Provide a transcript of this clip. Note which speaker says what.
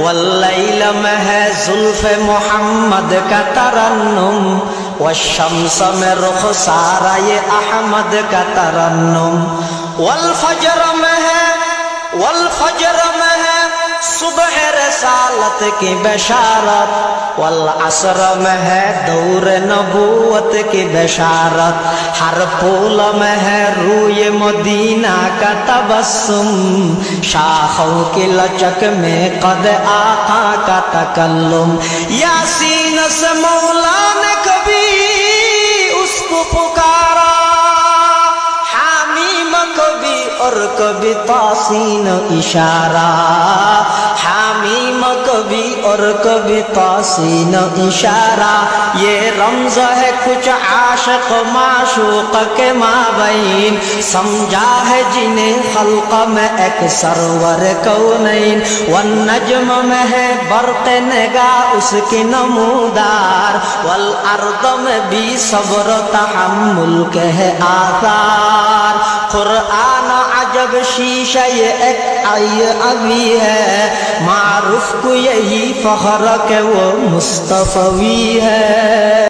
Speaker 1: वल्लैल में है जुल्फ़े मोहम्मद का तरन्नुम, वश्शम्स में रुख़सारा ये अहमद का तरन्नुम। वल्फज्र में है, वल्फज्र में है सुबह रसालत की बशारत, वल असर में है दौर नबूवत की बशारत। हर फूल में है रूए मदीना का तबस्सुम, शाखों की लचक में कद आका का तकल्लुम। यासीन से मौला ने कभी उसको पुकारा, हामीम कभी और कभी तासीन इशारा, हामीम कभी और कभी तासीन इशारा। ये रमज़ है कुछ आशिक़ माशूक़ के माबैन, समझा है जिन्हें खल्क़ में एक सरवर कौनैन। वन नज्म में है बर्क़ निगाह उसकी नमूदार, वल अर्द में भी सब्र तहम्मुल के है आसार। क़ुरआन अजब शीशा ये एक आय अभी है, मारूफ को यही फ़ख्र के वो मुस्तफ़वी है।